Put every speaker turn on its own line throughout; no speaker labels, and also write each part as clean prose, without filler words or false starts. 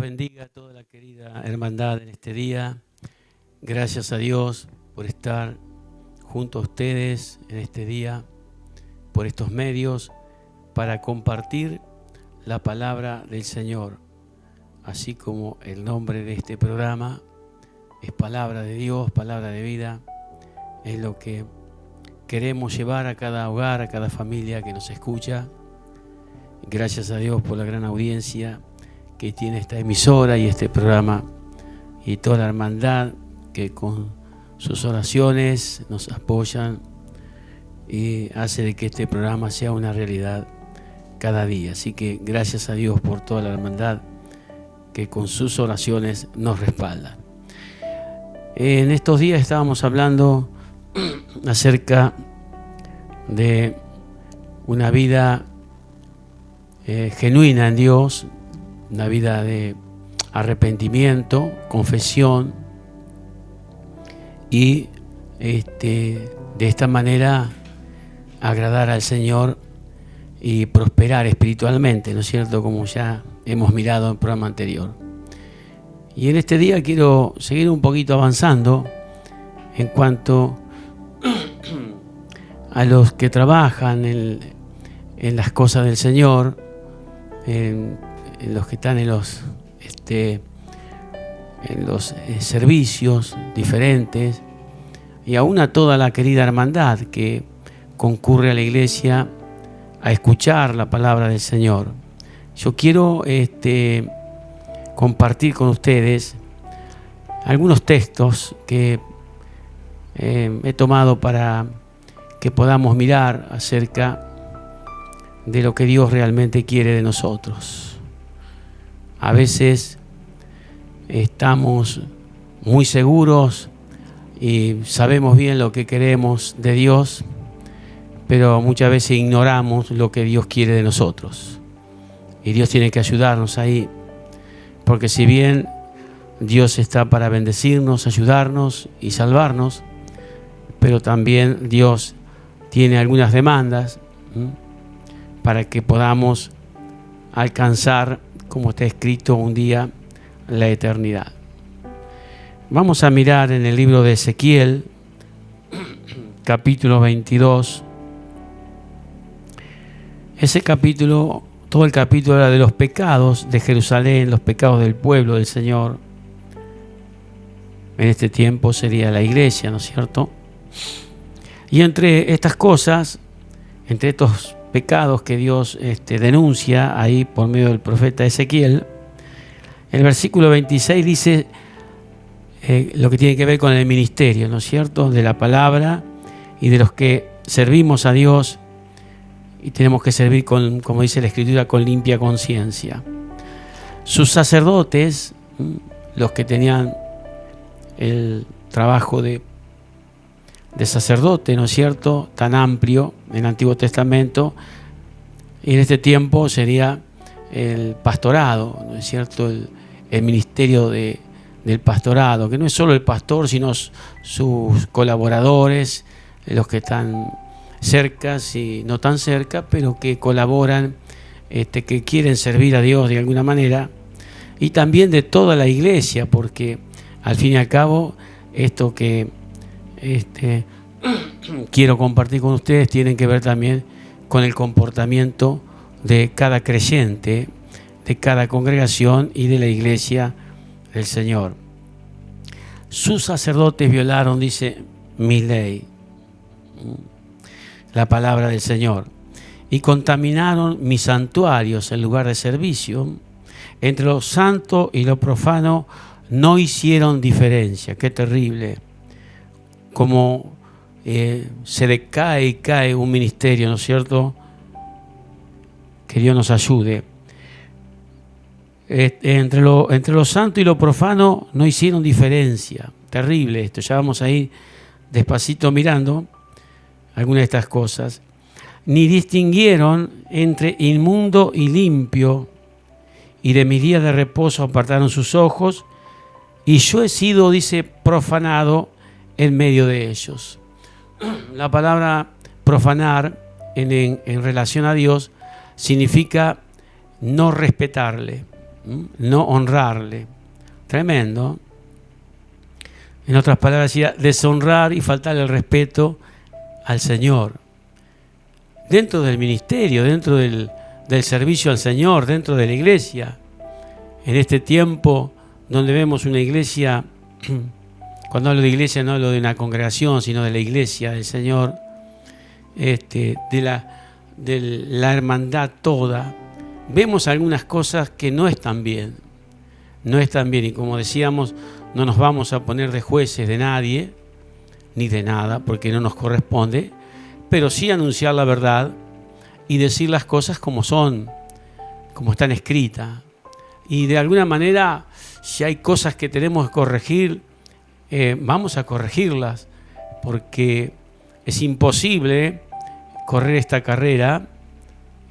bendiga a toda la querida hermandad en este día. Gracias a Dios por estar junto a ustedes en este día, por estos medios, para compartir la palabra del Señor. Así como el nombre de este programa es palabra de Dios, palabra de vida, es lo que queremos llevar a cada hogar, a cada familia que nos escucha. Gracias a Dios por la gran audiencia que tiene esta emisora y este programa, y toda la hermandad que con sus oraciones nos apoyan y hace de que este programa sea una realidad cada día. Así que gracias a Dios por toda la hermandad que con sus oraciones nos respalda. En estos días estábamos hablando acerca de una vida genuina en Dios, una vida de arrepentimiento, confesión, y de esta manera agradar al Señor y prosperar espiritualmente, ¿no es cierto? Como ya hemos mirado en el programa anterior. Y en este día quiero seguir un poquito avanzando en cuanto a los que trabajan en las cosas del Señor, en los que están en los servicios diferentes, y aún a toda la querida hermandad que concurre a la iglesia a escuchar la palabra del Señor. Yo quiero compartir con ustedes algunos textos que he tomado para que podamos mirar acerca de lo que Dios realmente quiere de nosotros. A veces estamos muy seguros y sabemos bien lo que queremos de Dios, pero muchas veces ignoramos lo que Dios quiere de nosotros. Y Dios tiene que ayudarnos ahí, porque si bien Dios está para bendecirnos, ayudarnos y salvarnos, pero también Dios tiene algunas demandas para que podamos alcanzar, como está escrito, un día la eternidad. Vamos a mirar en el libro de Ezequiel, capítulo 22. Ese capítulo, todo el capítulo era de los pecados de Jerusalén, los pecados del pueblo del Señor. En este tiempo sería la iglesia, ¿no es cierto? Y entre estas cosas, entre estos pecados que Dios denuncia ahí por medio del profeta Ezequiel, el versículo 26 dice lo que tiene que ver con el ministerio, ¿no es cierto?, de la palabra y de los que servimos a Dios, y tenemos que servir con, como dice la Escritura, con limpia conciencia. Sus sacerdotes, los que tenían el trabajo de sacerdote, ¿no es cierto?, tan amplio en el Antiguo Testamento, y en este tiempo sería el pastorado, ¿no es cierto?, el ministerio del pastorado, que no es solo el pastor, sino sus colaboradores, los que están cerca y no tan cerca, pero que colaboran, que quieren servir a Dios de alguna manera, y también de toda la iglesia, porque al fin y al cabo esto que quiero compartir con ustedes tienen que ver también con el comportamiento de cada creyente, de cada congregación y de la iglesia del Señor. Sus sacerdotes violaron, dice, mi ley, la palabra del Señor, y contaminaron mis santuarios, el lugar de servicio. Entre lo santo y lo profano no hicieron diferencia. Qué terrible, como se decae y cae un ministerio, ¿no es cierto? Que Dios nos ayude. Entre lo santo y lo profano no hicieron diferencia. Terrible esto. Ya vamos a ir despacito mirando algunas de estas cosas. Ni distinguieron entre inmundo y limpio, y de mis días de reposo apartaron sus ojos, y yo he sido, dice, profanado en medio de ellos. La palabra profanar en relación a Dios significa no respetarle, no honrarle. Tremendo. En otras palabras, decía deshonrar y faltarle el respeto al Señor. Dentro del ministerio, dentro del servicio al Señor, dentro de la iglesia. En este tiempo donde vemos una iglesia, cuando hablo de iglesia no hablo de una congregación, sino de la iglesia del Señor, de la hermandad toda, vemos algunas cosas que no están bien. No están bien, y como decíamos, no nos vamos a poner de jueces de nadie, ni de nada, porque no nos corresponde, pero sí anunciar la verdad y decir las cosas como son, como están escritas. Y de alguna manera, si hay cosas que tenemos que corregir, vamos a corregirlas, porque es imposible correr esta carrera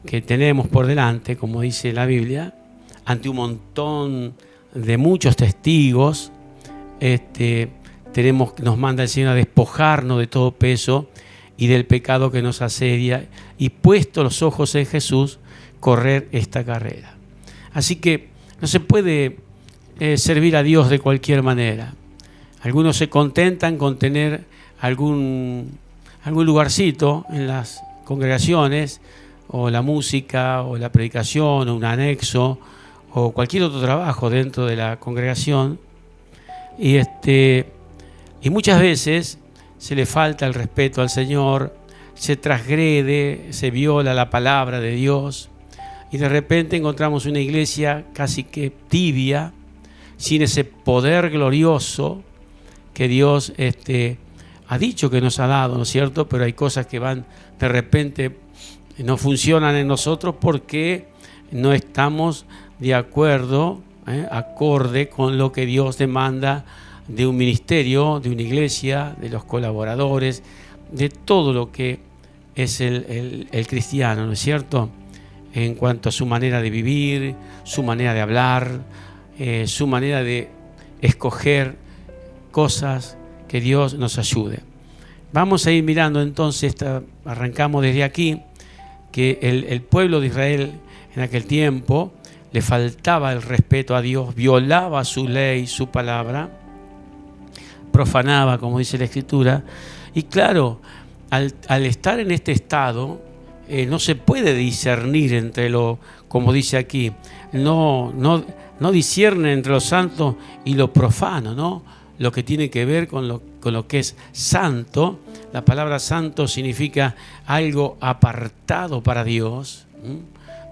que tenemos por delante, como dice la Biblia, ante un montón de muchos testigos. Nos manda el Señor a despojarnos de todo peso y del pecado que nos asedia, y puesto los ojos en Jesús, correr esta carrera. Así que no se puede servir a Dios de cualquier manera. Algunos se contentan con tener algún lugarcito en las congregaciones, o la música, o la predicación, o un anexo, o cualquier otro trabajo dentro de la congregación. Y muchas veces se le falta el respeto al Señor, se transgrede, se viola la palabra de Dios, y de repente encontramos una iglesia casi que tibia, sin ese poder glorioso que Dios ha dicho que nos ha dado, ¿no es cierto? Pero hay cosas que van de repente, no funcionan en nosotros porque no estamos de acuerdo, acorde con lo que Dios demanda de un ministerio, de una iglesia, de los colaboradores, de todo lo que es el cristiano, ¿no es cierto? En cuanto a su manera de vivir, su manera de hablar, su manera de escoger cosas. Que Dios nos ayude. Vamos a ir mirando entonces, arrancamos desde aquí, que el pueblo de Israel en aquel tiempo le faltaba el respeto a Dios, violaba su ley, su palabra, profanaba, como dice la Escritura, y claro, al estar en este estado, no se puede discernir entre como dice aquí, no discierne entre lo santo y lo profano, ¿no? Lo que tiene que ver con lo que es santo. La palabra santo significa algo apartado para Dios.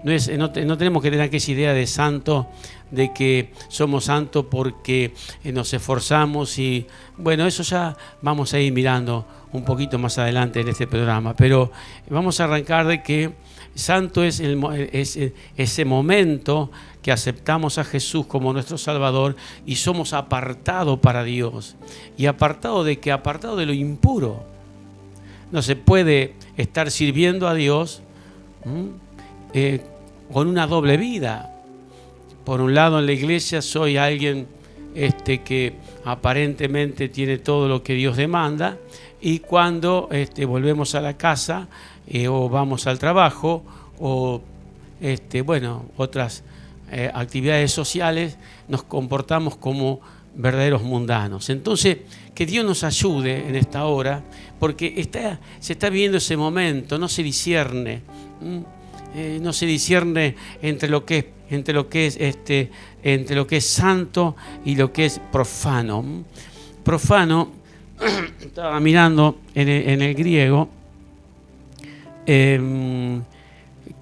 No tenemos que tener aquella idea de santo, de que somos santos porque nos esforzamos, y bueno, eso ya vamos a ir mirando un poquito más adelante en este programa, pero vamos a arrancar de que santo es ese momento que aceptamos a Jesús como nuestro Salvador y somos apartados para Dios. ¿Y apartado de qué? Apartado de lo impuro. No se puede estar sirviendo a Dios con una doble vida. Por un lado, en la iglesia soy alguien que aparentemente tiene todo lo que Dios demanda, y cuando volvemos a la casa o vamos al trabajo o otras actividades sociales, nos comportamos como verdaderos mundanos. Entonces, que Dios nos ayude en esta hora, porque se está viviendo ese momento, no se discierne, entre lo que es santo y lo que es profano. Profano, estaba mirando en el griego, que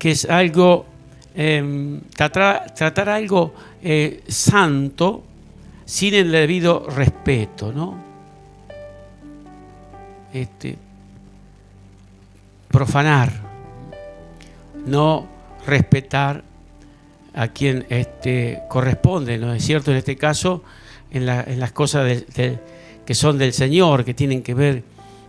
es algo, tratar algo santo sin el debido respeto, ¿no? Profanar, no respetar a quien corresponde, ¿no es cierto? En este caso, en las cosas que son del Señor, que tienen que ver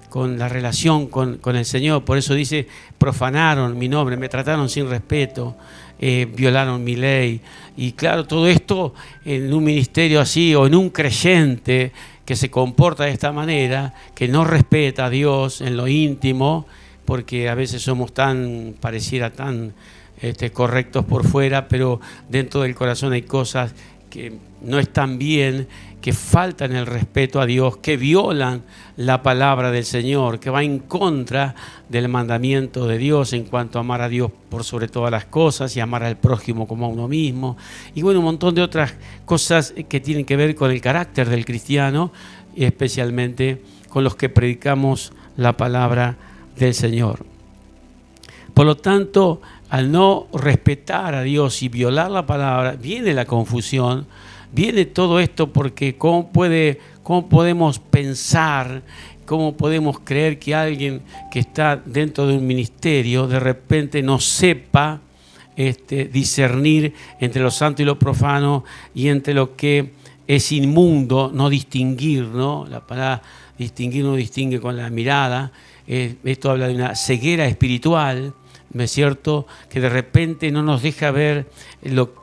con la relación con el Señor. Por eso dice, profanaron mi nombre, me trataron sin respeto, violaron mi ley. Y claro, todo esto en un ministerio así, o en un creyente que se comporta de esta manera, que no respeta a Dios en lo íntimo, porque a veces somos pareciera tan correctos por fuera, pero dentro del corazón hay cosas que no están bien, que faltan el respeto a Dios, que violan la palabra del Señor, que va en contra del mandamiento de Dios en cuanto a amar a Dios por sobre todas las cosas y amar al prójimo como a uno mismo. Y bueno, un montón de otras cosas que tienen que ver con el carácter del cristiano, y especialmente con los que predicamos la palabra del Señor. Por lo tanto, al no respetar a Dios y violar la palabra, viene la confusión, viene todo esto, porque ¿cómo podemos pensar, cómo podemos creer que alguien que está dentro de un ministerio de repente no sepa discernir entre lo santo y lo profano y entre lo que es inmundo, no distinguir, ¿no? La palabra distinguir no distingue con la mirada. Esto habla de una ceguera espiritual, ¿no es cierto?, que de repente no nos deja ver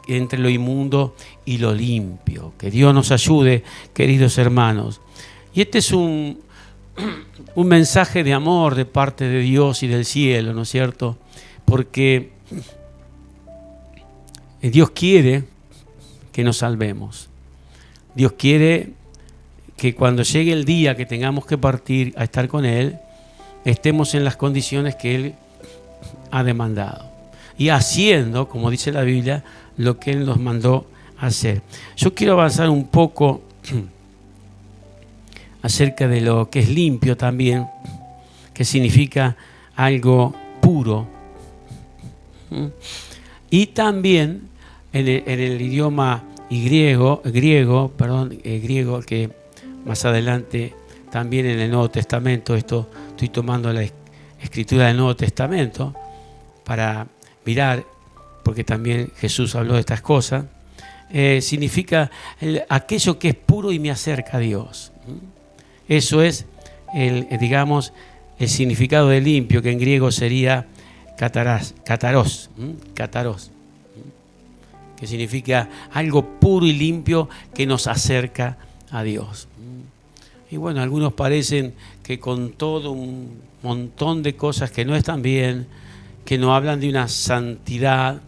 entre lo inmundo y lo limpio. Que Dios nos ayude, queridos hermanos. Y este es un mensaje de amor de parte de Dios y del cielo, ¿no es cierto? Porque Dios quiere que nos salvemos. Dios quiere que cuando llegue el día que tengamos que partir a estar con Él, estemos en las condiciones que Él ha demandado y haciendo, como dice la Biblia, lo que Él nos mandó hacer. Yo quiero avanzar un poco acerca de lo que es limpio también, que significa algo puro. Y también en el idioma griego, que más adelante también en el Nuevo Testamento, esto estoy tomando la escritura del Nuevo Testamento para mirar, porque también Jesús habló de estas cosas, significa aquello que es puro y me acerca a Dios. Eso es el significado de limpio, que en griego sería kataros, que significa algo puro y limpio que nos acerca a Dios. Y bueno, algunos parecen que con todo un montón de cosas que no están bien, que no hablan de una santidad,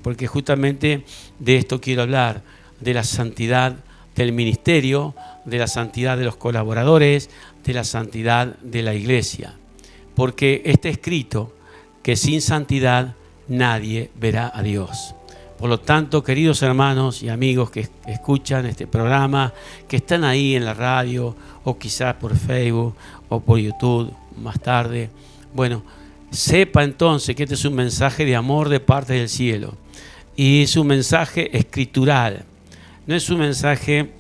porque justamente de esto quiero hablar, de la santidad del ministerio, de la santidad de los colaboradores, de la santidad de la iglesia. Porque está escrito que sin santidad nadie verá a Dios. Por lo tanto, queridos hermanos y amigos que escuchan este programa, que están ahí en la radio o quizás por Facebook o por YouTube más tarde, bueno, sepa entonces que este es un mensaje de amor de parte del cielo y es un mensaje escritural, no es un mensaje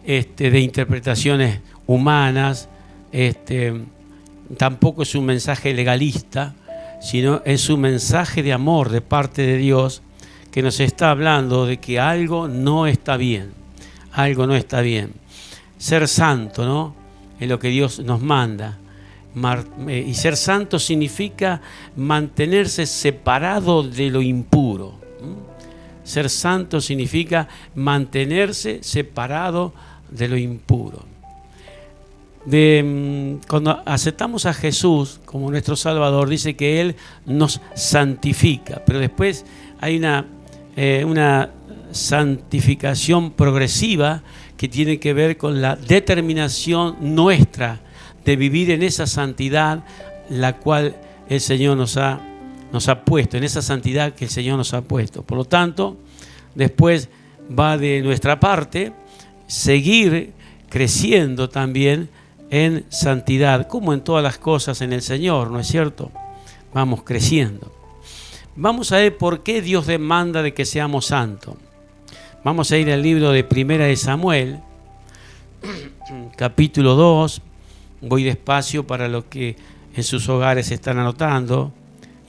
de interpretaciones humanas, tampoco es un mensaje legalista, sino es un mensaje de amor de parte de Dios que nos está hablando de que algo no está bien, algo no está bien. Ser santo, ¿no?, es lo que Dios nos manda. Y ser santo significa mantenerse separado de lo impuro. Ser santo significa mantenerse separado de lo impuro. Cuando aceptamos a Jesús como nuestro Salvador, dice que Él nos santifica, pero después hay una santificación progresiva que tiene que ver con la determinación nuestra de vivir en esa santidad la cual el Señor nos ha puesto, en esa santidad que el Señor nos ha puesto. Por lo tanto, después va de nuestra parte seguir creciendo también en santidad, como en todas las cosas en el Señor, ¿no es cierto? Vamos creciendo. Vamos a ver por qué Dios demanda de que seamos santos. Vamos a ir al libro de Primera de Samuel, capítulo 2. Voy despacio para los que en sus hogares están anotando,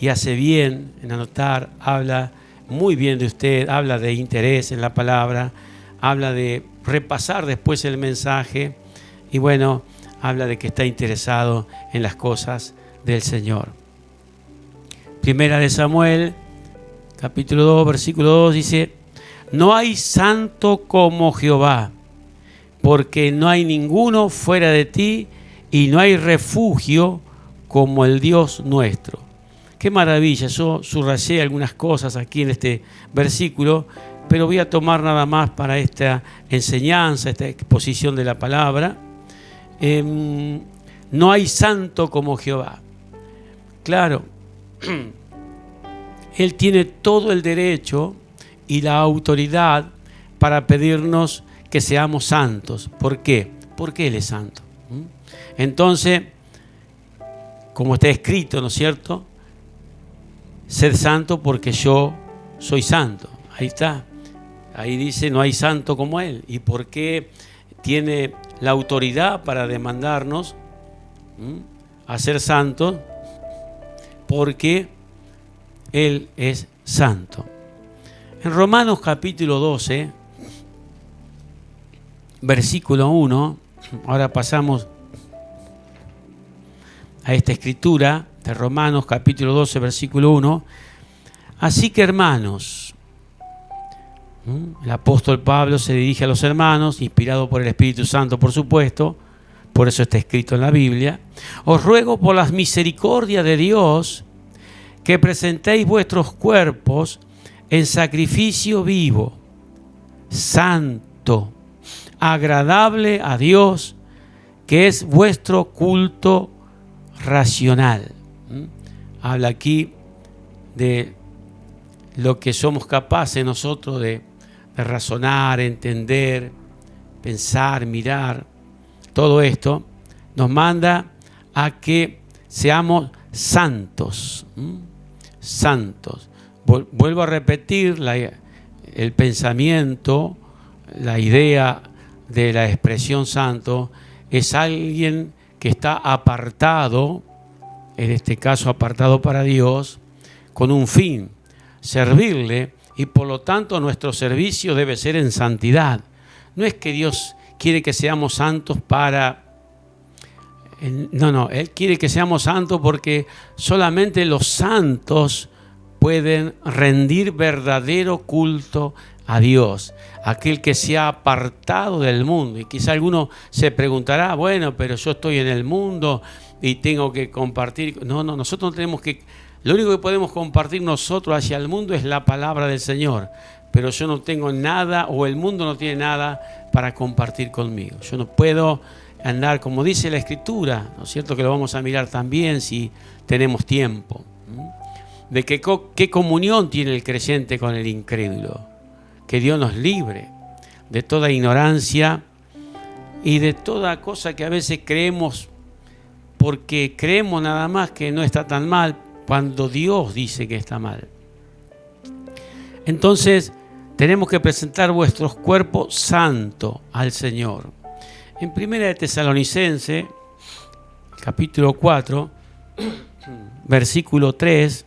y hace bien en anotar, habla muy bien de usted, habla de interés en la palabra, habla de repasar después el mensaje y bueno, habla de que está interesado en las cosas del Señor. Primera de Samuel, capítulo 2, versículo 2 dice: no hay santo como Jehová, porque no hay ninguno fuera de ti, y no hay refugio como el Dios nuestro. qué maravilla. Yo subrayé algunas cosas aquí en este versículo, pero voy a tomar nada más para esta enseñanza, esta exposición de la palabra. No hay santo como Jehová. Claro, Él tiene todo el derecho y la autoridad para pedirnos que seamos santos. ¿Por qué? Porque Él es santo. Entonces, como está escrito, ¿no es cierto? Sed santo porque yo soy santo. Ahí está. Ahí dice, no hay santo como Él. ¿Y por qué tiene la autoridad para demandarnos a ser santos? Porque Él es santo. En Romanos capítulo 12, versículo 1, ahora pasamos a esta escritura de Romanos capítulo 12, versículo 1. Así que, hermanos, el apóstol Pablo se dirige a los hermanos, inspirado por el Espíritu Santo, por supuesto, por eso está escrito en la Biblia. Os ruego por las misericordias de Dios que presentéis vuestros cuerpos en sacrificio vivo, santo, agradable a Dios, que es vuestro culto racional. Habla aquí de lo que somos capaces nosotros de razonar, entender, pensar, mirar. Todo esto nos manda a que seamos santos. Santos. Vuelvo a repetir el pensamiento, la idea de la expresión santo es alguien que está apartado, en este caso apartado para Dios, con un fin, servirle, y por lo tanto nuestro servicio debe ser en santidad. No es que Dios quiere que seamos santos para... No, Él quiere que seamos santos porque solamente los santos pueden rendir verdadero culto a Dios, aquel que se ha apartado del mundo. Y quizá alguno se preguntará, bueno, pero yo estoy en el mundo y tengo que compartir. No, nosotros no tenemos que... Lo único que podemos compartir nosotros hacia el mundo es la palabra del Señor. Pero yo no tengo nada, o el mundo no tiene nada para compartir conmigo. Yo no puedo andar, como dice la Escritura, ¿no es cierto? Que lo vamos a mirar también si tenemos tiempo. De qué comunión tiene el creyente con el incrédulo. Que Dios nos libre de toda ignorancia y de toda cosa que a veces creemos, porque creemos nada más que no está tan mal, cuando Dios dice que está mal. Entonces, tenemos que presentar vuestros cuerpos santos al Señor. En 1 de Tesalonicenses, capítulo 4, versículo 3,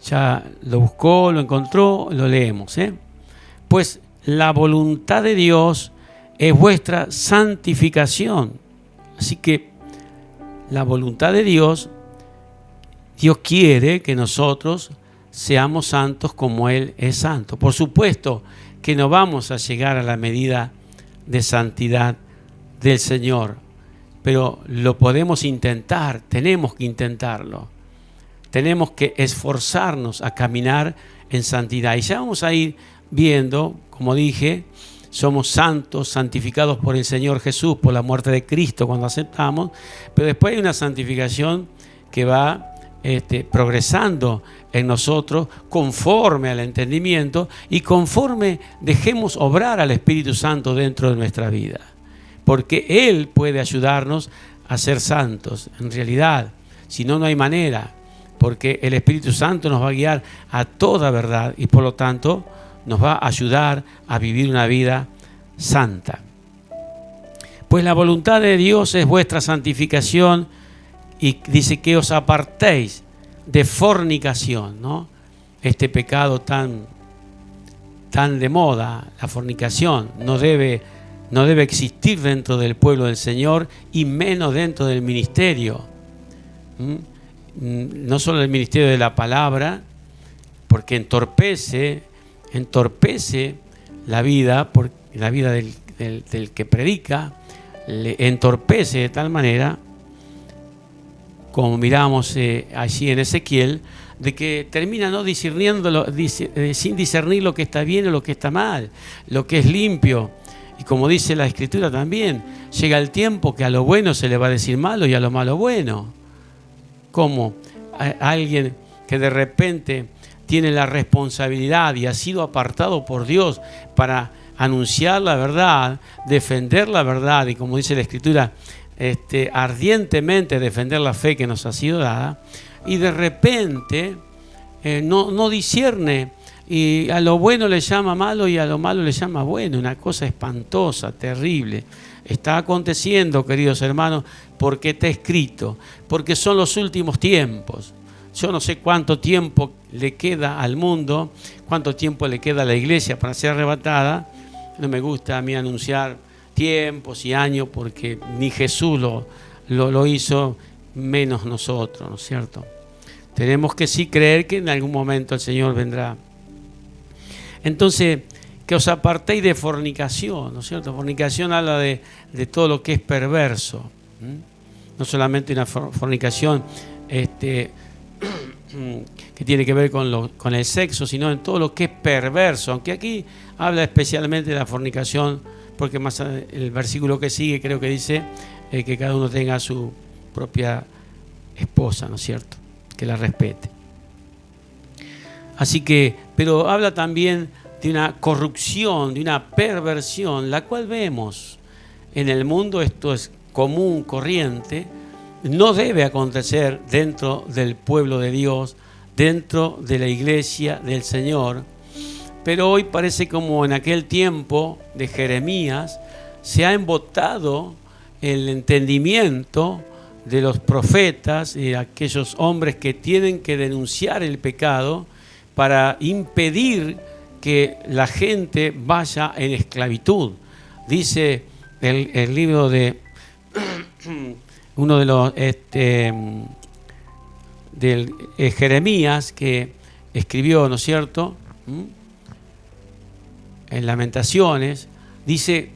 ya lo buscó, lo encontró, lo leemos. Pues la voluntad de Dios es vuestra santificación. Así que la voluntad de Dios, Dios quiere que nosotros seamos santos como Él es santo. Por supuesto que no vamos a llegar a la medida de santidad del Señor, pero lo podemos intentar, tenemos que intentarlo. Tenemos que esforzarnos a caminar en santidad. Y ya vamos a ir viendo, como dije, somos santos, santificados por el Señor Jesús, por la muerte de Cristo cuando aceptamos, pero después hay una santificación que va progresando en nosotros conforme al entendimiento y conforme dejemos obrar al Espíritu Santo dentro de nuestra vida. Porque Él puede ayudarnos a ser santos. En realidad, si no, no hay manera, porque el Espíritu Santo nos va a guiar a toda verdad y por lo tanto nos va a ayudar a vivir una vida santa. Pues la voluntad de Dios es vuestra santificación y dice que os apartéis de fornicación, ¿no? Este pecado tan de moda, la fornicación, no debe existir dentro del pueblo del Señor y menos dentro del ministerio. No solo el ministerio de la palabra, porque entorpece la vida, del que predica, le entorpece de tal manera como miramos allí en Ezequiel, de que termina no discerniendo, sin discernir lo que está bien o lo que está mal, lo que es limpio. Y como dice la Escritura también, llega el tiempo que a lo bueno se le va a decir malo y a lo malo bueno. Como alguien que de repente tiene la responsabilidad y ha sido apartado por Dios para anunciar la verdad, defender la verdad y, como dice la Escritura, ardientemente defender la fe que nos ha sido dada, y de repente no discierne, y a lo bueno le llama malo y a lo malo le llama bueno. Una cosa espantosa, terrible. Está aconteciendo, queridos hermanos, porque está escrito, porque son los últimos tiempos. Yo no sé cuánto tiempo le queda al mundo, cuánto tiempo le queda a la iglesia para ser arrebatada. No me gusta a mí anunciar tiempos y años, porque ni Jesús lo hizo, menos nosotros, ¿no es cierto? Tenemos que sí creer que en algún momento el Señor vendrá. Entonces, que os apartéis de fornicación, ¿no es cierto? Fornicación habla de todo lo que es perverso. No solamente una fornicación que tiene que ver con el sexo, sino en todo lo que es perverso. Aunque aquí habla especialmente de la fornicación, porque más el versículo que sigue creo que dice que cada uno tenga su propia esposa, ¿no es cierto? Que la respete. Así que, pero habla también de una corrupción, de una perversión, la cual vemos en el mundo. Esto es común, corriente, no debe acontecer dentro del pueblo de Dios, dentro de la iglesia del Señor. Pero hoy parece como en aquel tiempo de Jeremías se ha embotado el entendimiento de los profetas y aquellos hombres que tienen que denunciar el pecado para impedir que la gente vaya en esclavitud. Dice el libro de uno de los del Jeremías, que escribió, ¿no es cierto?, en Lamentaciones, dice: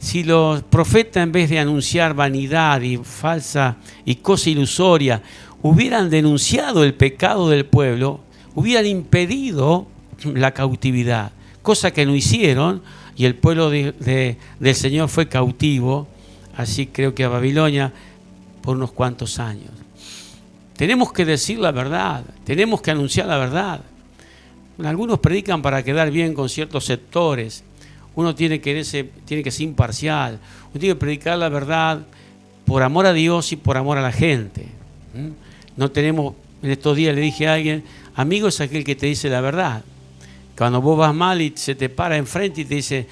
si los profetas, en vez de anunciar vanidad y falsa y cosa ilusoria, hubieran denunciado el pecado del pueblo, hubieran impedido la cautividad, cosa que no hicieron, y el pueblo del Señor fue cautivo, así creo que a Babilonia, por unos cuantos años. Tenemos que decir la verdad, tenemos que anunciar la verdad. Algunos predican para quedar bien con ciertos sectores. Uno tiene que ser imparcial. Uno tiene que predicar la verdad por amor a Dios y por amor a la gente. No tenemos, en estos días le dije a alguien, amigo es aquel que te dice la verdad. Cuando vos vas mal y se te para enfrente y te dice: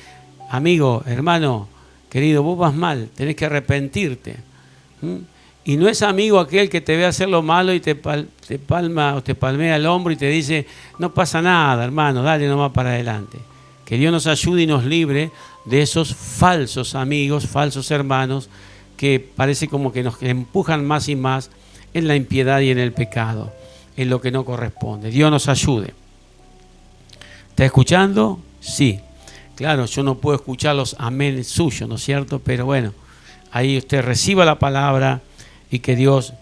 amigo, hermano, querido, vos vas mal, tenés que arrepentirte. Y no es amigo aquel que te ve hacer lo malo y te palma o te palmea el hombro y te dice: no pasa nada, hermano, dale nomás para adelante. Que Dios nos ayude y nos libre de esos falsos amigos, falsos hermanos, que parece como que nos empujan más y más en la impiedad y en el pecado, en lo que no corresponde. Dios nos ayude. ¿Está escuchando? Sí. Claro, yo no puedo escuchar los amén suyos, ¿no es cierto? Pero bueno, ahí usted reciba la palabra y que Dios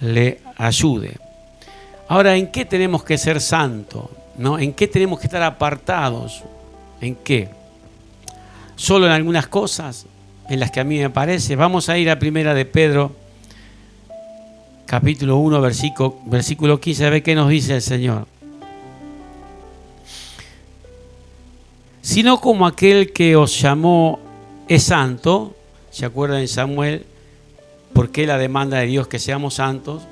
le ayude. Ahora, ¿en qué tenemos que ser santos? ¿No? ¿En qué tenemos que estar apartados? ¿En qué? Solo en algunas cosas en las que a mí me parece. Vamos a ir a Primera de Pedro, capítulo 1, versículo 15, a ver qué nos dice el Señor. Sino como aquel que os llamó es santo. ¿Se acuerdan en Samuel? ¿Por qué la demanda de Dios que seamos santos?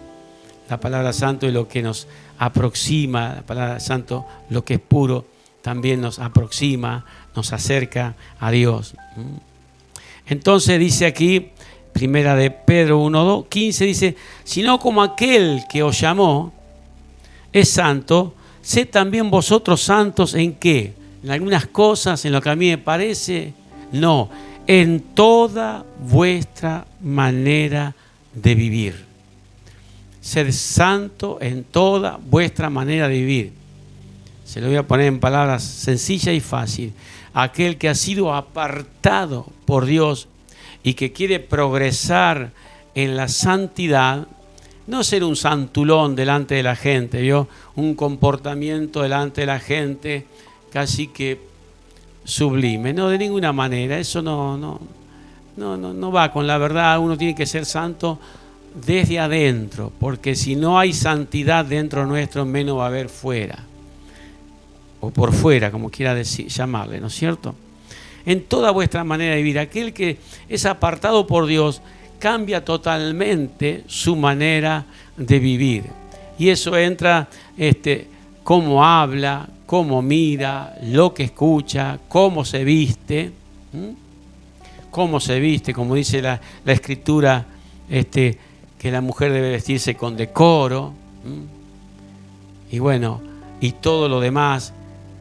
La palabra santo es lo que nos aproxima, la palabra santo, lo que es puro, también nos aproxima, nos acerca a Dios. Entonces dice aquí, Primera de Pedro 1, 15, dice: sino como aquel que os llamó es santo, sed también vosotros santos. ¿En qué? ¿En algunas cosas, en lo que a mí me parece? No, en toda vuestra manera de vivir. Ser santo en toda vuestra manera de vivir. Se lo voy a poner en palabras sencillas y fáciles. Aquel que ha sido apartado por Dios y que quiere progresar en la santidad, No ser un santulón delante de la gente, ¿vio? Un comportamiento delante de la gente casi que sublime. No, de ninguna manera. Eso no va con la verdad. Uno tiene que ser santo desde adentro, porque si no hay santidad dentro nuestro, menos va a haber fuera. O por fuera, como quiera decir, llamarle, ¿no es cierto? En toda vuestra manera de vivir, aquel que es apartado por Dios cambia totalmente su manera de vivir. Y eso entra cómo habla, cómo mira, lo que escucha, cómo se viste. Cómo se viste, como dice la Escritura, que la mujer debe vestirse con decoro. Y bueno, y todo lo demás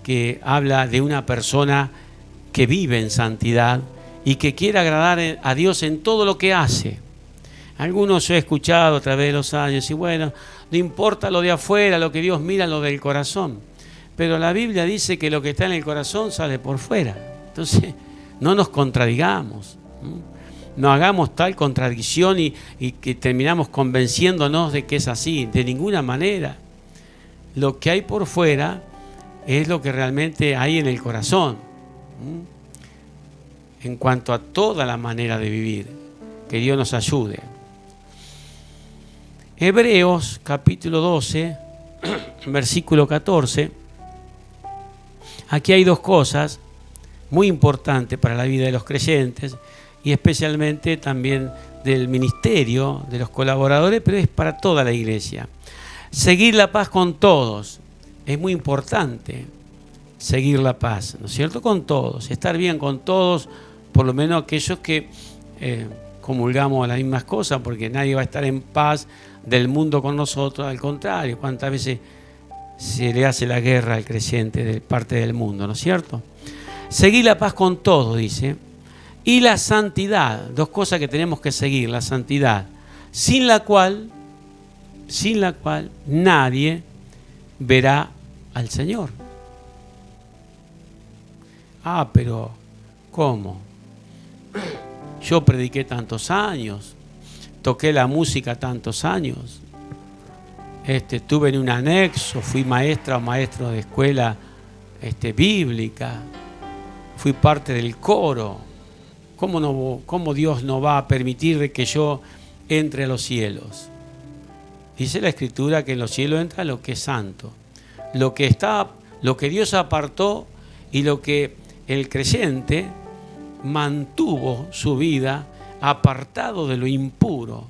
que habla de una persona que vive en santidad y que quiere agradar a Dios en todo lo que hace. Algunos yo he escuchado a través de los años y bueno, no importa lo de afuera, lo que Dios mira, lo del corazón. Pero la Biblia dice que lo que está en el corazón sale por fuera. Entonces, no nos contradigamos. No hagamos tal contradicción y que terminamos convenciéndonos de que es así. De ninguna manera. Lo que hay por fuera es lo que realmente hay en el corazón. En cuanto a toda la manera de vivir. Que Dios nos ayude. Hebreos capítulo 12, versículo 14. Aquí hay dos cosas muy importantes para la vida de los creyentes y especialmente también del ministerio, de los colaboradores, pero es para toda la iglesia. Seguir la paz con todos. Es muy importante seguir la paz, ¿no es cierto? Con todos, estar bien con todos, por lo menos aquellos que comulgamos las mismas cosas, porque nadie va a estar en paz del mundo con nosotros, al contrario, cuántas veces se le hace la guerra al creyente de parte del mundo, ¿no es cierto? Seguir la paz con todos, dice, y la santidad, dos cosas que tenemos que seguir, la santidad, sin la cual nadie verá al Señor. Ah, pero ¿cómo? Yo prediqué tantos años, toqué la música tantos años, estuve en un anexo, fui maestra o maestro de escuela bíblica, fui parte del coro. ¿Cómo Dios no va a permitir que yo entre a los cielos? Dice la Escritura que en los cielos entra lo que es santo, lo que Dios apartó y lo que el creyente mantuvo su vida apartado de lo impuro.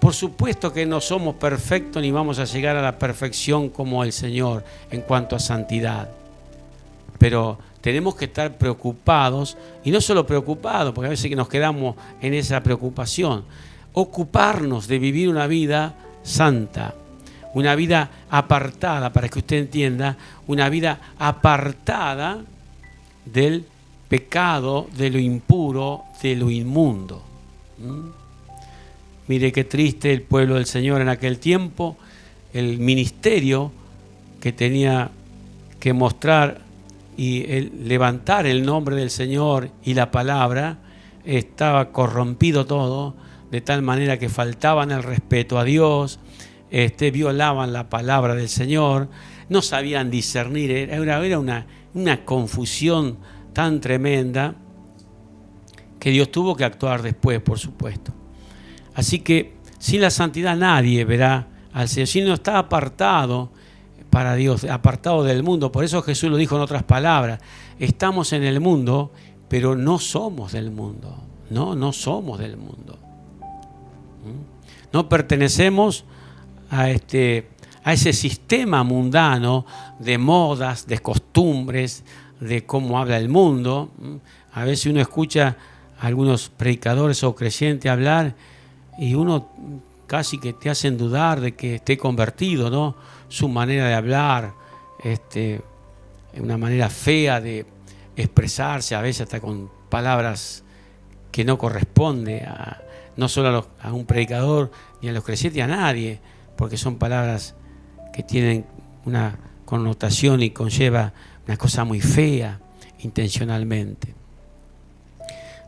Por supuesto que no somos perfectos ni vamos a llegar a la perfección como el Señor en cuanto a santidad. Pero tenemos que estar preocupados, y no solo preocupados, porque a veces que nos quedamos en esa preocupación, ocuparnos de vivir una vida santa, una vida apartada, para que usted entienda, una vida apartada del pecado, de lo impuro, de lo inmundo. Mire qué triste el pueblo del Señor en aquel tiempo, el ministerio que tenía que mostrar y levantar el nombre del Señor y la palabra, estaba corrompido todo, de tal manera que faltaban el respeto a Dios, violaban la palabra del Señor, no sabían discernir, era una confusión tan tremenda que Dios tuvo que actuar después, por supuesto. Así que sin la santidad nadie verá al Señor, si no está apartado para Dios, apartado del mundo. Por eso Jesús lo dijo en otras palabras, estamos en el mundo, pero no somos del mundo. No somos del mundo. No pertenecemos a ese sistema mundano de modas, de costumbres, de cómo habla el mundo. A veces uno escucha a algunos predicadores o creyentes hablar y uno casi que te hacen dudar de que esté convertido, ¿no? Su manera de hablar, una manera fea de expresarse, a veces hasta con palabras que no corresponde no solo a un predicador ni a los creyentes, a nadie, porque son palabras que tienen una connotación y conlleva una cosa muy fea intencionalmente.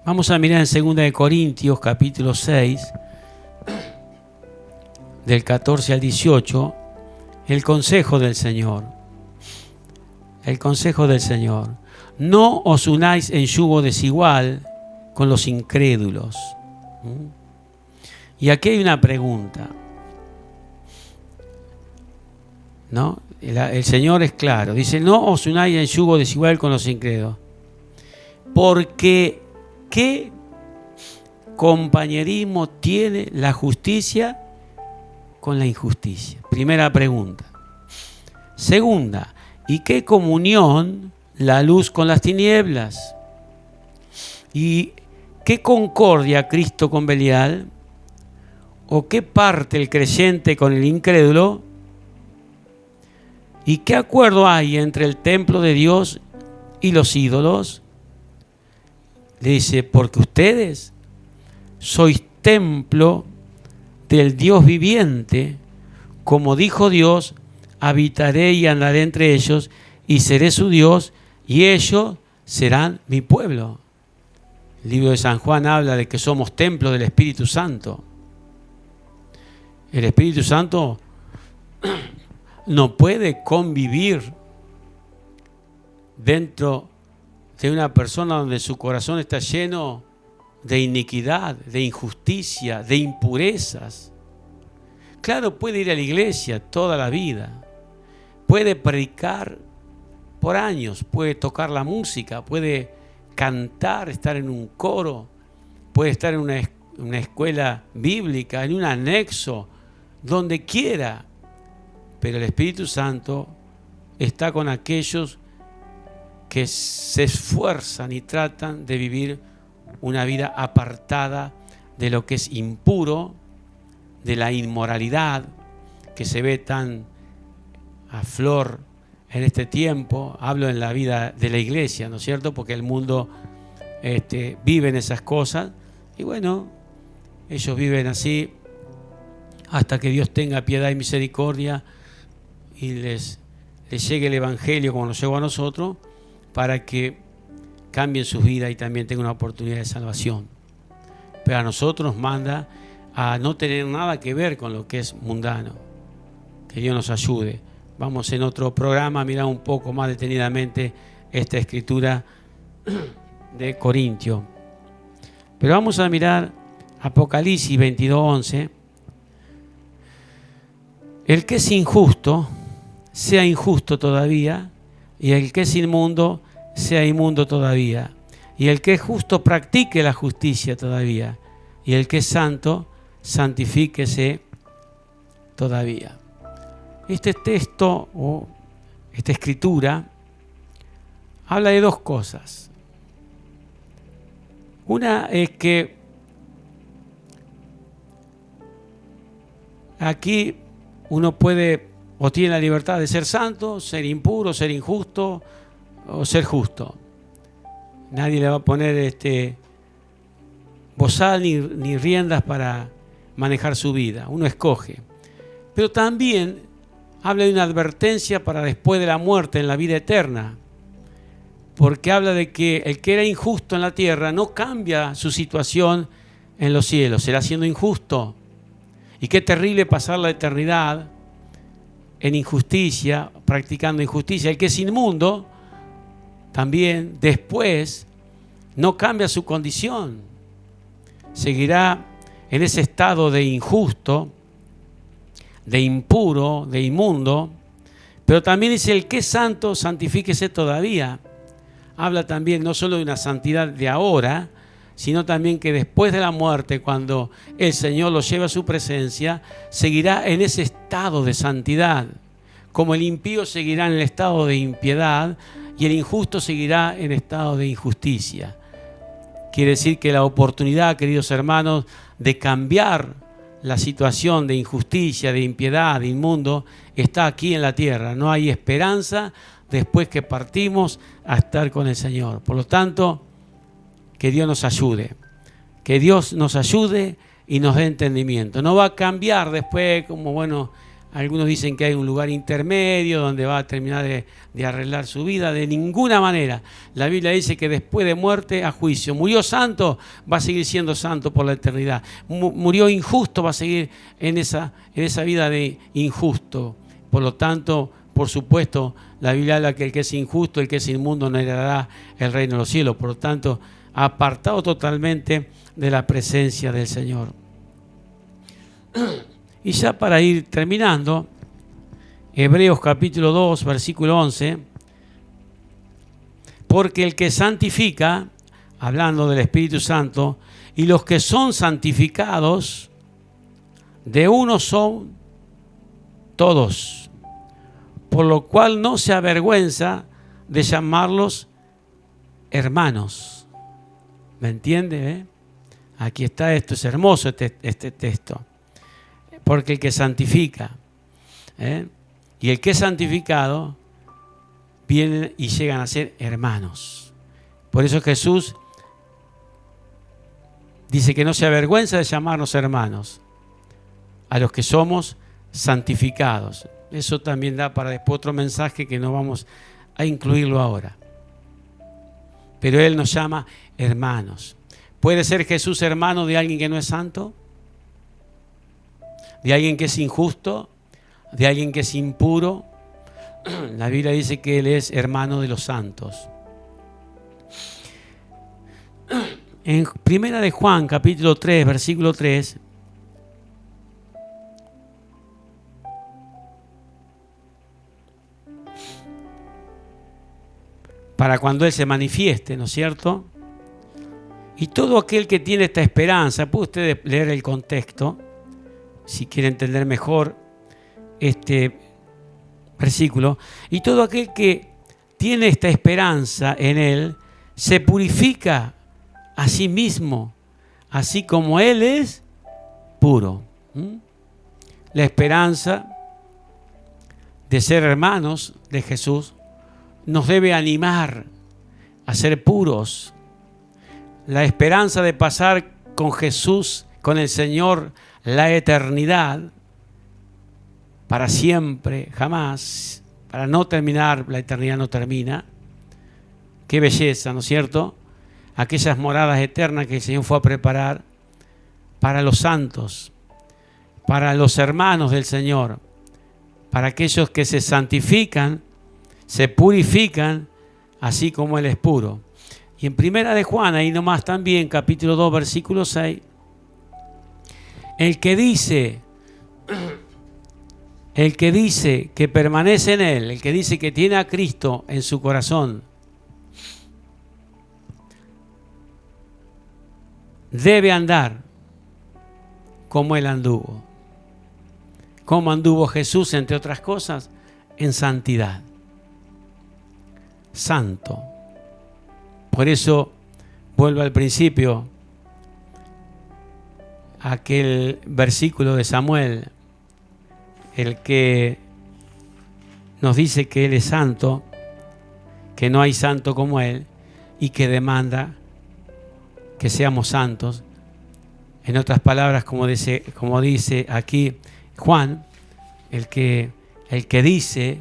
Vamos a mirar en 2 Corintios capítulo 6, del 14 al 18, el consejo del Señor. El consejo del Señor. No os unáis en yugo desigual con los incrédulos. Y aquí hay una pregunta, ¿no? El Señor es claro. Dice, no os unáis en yugo desigual con los incrédulos. Porque, ¿qué compañerismo tiene la justicia con la injusticia? Primera pregunta. Segunda, ¿y qué comunión la luz con las tinieblas? ¿Y qué concordia Cristo con Belial? ¿O qué parte el creyente con el incrédulo? ¿Y qué acuerdo hay entre el templo de Dios y los ídolos? Le dice, porque ustedes sois templo del Dios viviente, como dijo Dios, habitaré y andaré entre ellos, y seré su Dios, y ellos serán mi pueblo. El libro de San Juan habla de que somos templo del Espíritu Santo. El Espíritu Santo no puede convivir dentro de una persona donde su corazón está lleno de iniquidad, de injusticia, de impurezas. Claro, puede ir a la iglesia toda la vida, puede predicar por años, puede tocar la música, puede cantar, estar en un coro, puede estar en una escuela bíblica, en un anexo, donde quiera. Pero el Espíritu Santo está con aquellos que se esfuerzan y tratan de vivir una vida apartada de lo que es impuro, de la inmoralidad que se ve tan a flor en este tiempo. Hablo en la vida de la iglesia, ¿no es cierto? Porque el mundo vive en esas cosas y bueno, ellos viven así hasta que Dios tenga piedad y misericordia y les llegue el Evangelio como nos llegó a nosotros, para que cambien sus vidas y también tengan una oportunidad de salvación. Pero a nosotros nos manda a no tener nada que ver con lo que es mundano. Que Dios nos ayude. Vamos en otro programa a mirar un poco más detenidamente esta escritura de Corintio. Pero vamos a mirar Apocalipsis 22:11. El que es injusto, sea injusto todavía, y el que es inmundo, sea inmundo todavía. Y el que es justo, practique la justicia todavía. Y el que es santo, santifíquese todavía. Este texto o esta escritura habla de dos cosas. Una es que aquí uno puede o tiene la libertad de ser santo, ser impuro, ser injusto o ser justo. Nadie le va a poner bozal ni riendas para manejar su vida. Uno escoge. Pero también habla de una advertencia para después de la muerte, en la vida eterna. Porque habla de que el que era injusto en la tierra no cambia su situación en los cielos, será siendo injusto. Y qué terrible pasar la eternidad en injusticia, practicando injusticia. El que es inmundo también después no cambia su condición, seguirá en ese estado de injusto, de impuro, de inmundo. Pero también dice, el que es santo, santifíquese todavía. Habla también no solo de una santidad de ahora, sino también que después de la muerte, cuando el Señor lo lleva a su presencia, seguirá en ese estado de santidad. Como el impío seguirá en el estado de impiedad y el injusto seguirá en estado de injusticia. Quiere decir que la oportunidad, queridos hermanos, de cambiar la situación de injusticia, de impiedad, de inmundo, está aquí en la tierra. No hay esperanza después que partimos a estar con el Señor. Por lo tanto, que Dios nos ayude. Que Dios nos ayude y nos dé entendimiento. No va a cambiar después como, bueno, Algunos dicen que hay un lugar intermedio donde va a terminar de arreglar su vida. De ninguna manera. La Biblia dice que después de muerte a juicio. Murió santo, va a seguir siendo santo por la eternidad. Murió injusto, va a seguir en esa vida de injusto. Por lo tanto, por supuesto, la Biblia habla que el que es injusto, el que es inmundo, no heredará el reino de los cielos. Por lo tanto, apartado totalmente de la presencia del Señor. Y ya para ir terminando, Hebreos capítulo 2, versículo 11, porque el que santifica, hablando del Espíritu Santo, y los que son santificados, de uno son todos, por lo cual no se avergüenza de llamarlos hermanos. ¿Me entiende? Aquí está esto, es hermoso este texto. Porque el que santifica, y el que es santificado, vienen y llegan a ser hermanos. Por eso Jesús dice que no se avergüenza de llamarnos hermanos, a los que somos santificados. Eso también da para después otro mensaje que no vamos a incluirlo ahora. Pero Él nos llama hermanos. ¿Puede ser Jesús hermano de alguien que no es santo? ¿De alguien que es injusto? ¿De alguien que es impuro? La Biblia dice que Él es hermano de los santos. En Primera de Juan, capítulo 3, versículo 3, para cuando Él se manifieste, ¿no es cierto? Y todo aquel que tiene esta esperanza, puede usted leer el contexto, si quiere entender mejor este versículo, y todo aquel que tiene esta esperanza en Él, se purifica a sí mismo, así como Él es puro. La esperanza de ser hermanos de Jesús nos debe animar a ser puros. La esperanza de pasar con Jesús, con el Señor, la eternidad, para siempre, jamás, para no terminar, la eternidad no termina. Qué belleza, ¿no es cierto? Aquellas moradas eternas que el Señor fue a preparar para los santos, para los hermanos del Señor, para aquellos que se santifican, se purifican, así como Él es puro. Y en Primera de Juan, ahí nomás también, capítulo 2, versículo 6, el que dice que permanece en Él, el que dice que tiene a Cristo en su corazón, debe andar como Él anduvo. ¿Cómo anduvo Jesús, entre otras cosas? En santidad. Santo. Por eso, vuelvo al principio, aquel versículo de Samuel, el que nos dice que Él es santo, que no hay santo como Él, y que demanda que seamos santos. En otras palabras, como dice aquí Juan, el que dice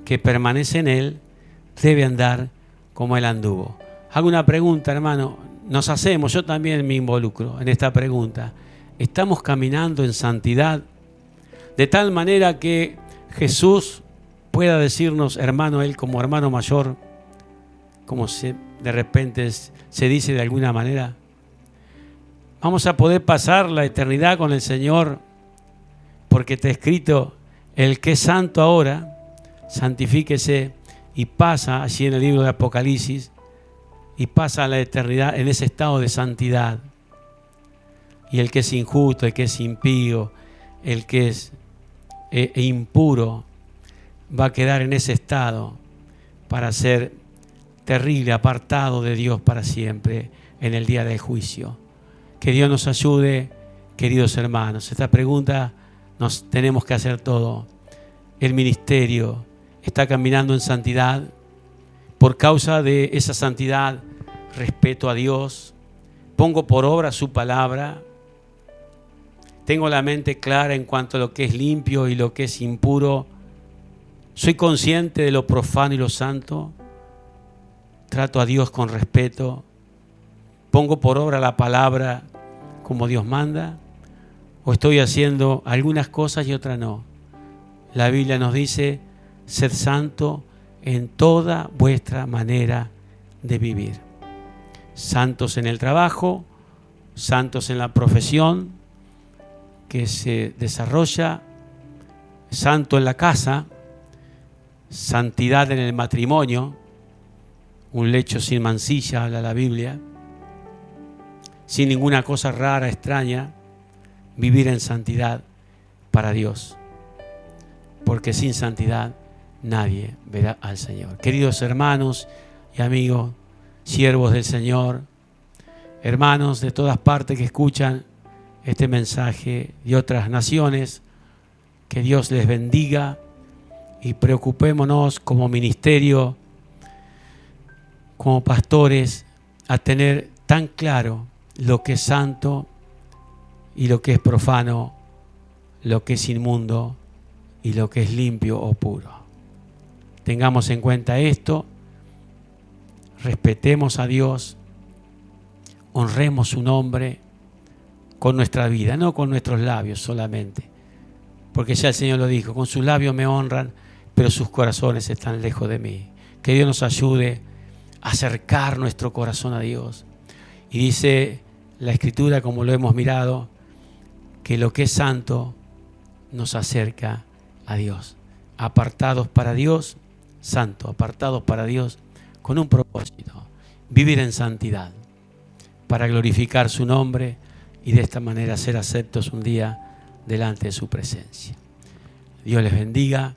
que permanece en Él, debe andar como Él anduvo. Hago una pregunta, hermano. Nos hacemos, yo también me involucro en esta pregunta. ¿Estamos caminando en santidad? De tal manera que Jesús pueda decirnos, hermano, Él como hermano mayor, como de repente se dice de alguna manera. Vamos a poder pasar la eternidad con el Señor, porque está escrito, el que es santo ahora, santifíquese, y pasa allí en el libro de Apocalipsis, y pasa a la eternidad en ese estado de santidad. Y el que es injusto, el que es impío, el que es impuro, va a quedar en ese estado para ser terrible, apartado de Dios para siempre en el día del juicio. Que Dios nos ayude, queridos hermanos. Esta pregunta nos tenemos que hacer todo. El ministerio está caminando en santidad. Por causa de esa santidad, respeto a Dios, pongo por obra su palabra. tengo la mente clara en cuanto a lo que es limpio y lo que es impuro. Soy consciente de lo profano y lo santo. Trato a Dios con respeto. Pongo por obra la palabra como Dios manda. O estoy haciendo algunas cosas y otras no. La Biblia nos dice: sed santo en toda vuestra manera de vivir. Santos en el trabajo, santos en la profesión que se desarrolla, santo en la casa, santidad en el matrimonio, un lecho sin mancilla, habla la Biblia, sin ninguna cosa rara, extraña, vivir en santidad para Dios, porque sin santidad nadie verá al Señor. Queridos hermanos y amigos, siervos del Señor, hermanos de todas partes que escuchan este mensaje de otras naciones, que Dios les bendiga y preocupémonos como ministerio, como pastores, a tener tan claro lo que es santo y lo que es profano, lo que es inmundo y lo que es limpio o puro. Tengamos en cuenta esto, respetemos a Dios, honremos su nombre con nuestra vida, no con nuestros labios solamente, porque ya el Señor lo dijo: con sus labios me honran, pero sus corazones están lejos de mí. Que Dios nos ayude a acercar nuestro corazón a Dios. Y dice la Escritura, como lo hemos mirado, que lo que es santo nos acerca a Dios. Apartados para Dios, santo, apartados para Dios con un propósito: vivir en santidad para glorificar su nombre y de esta manera ser aceptos un día delante de su presencia. Dios les bendiga.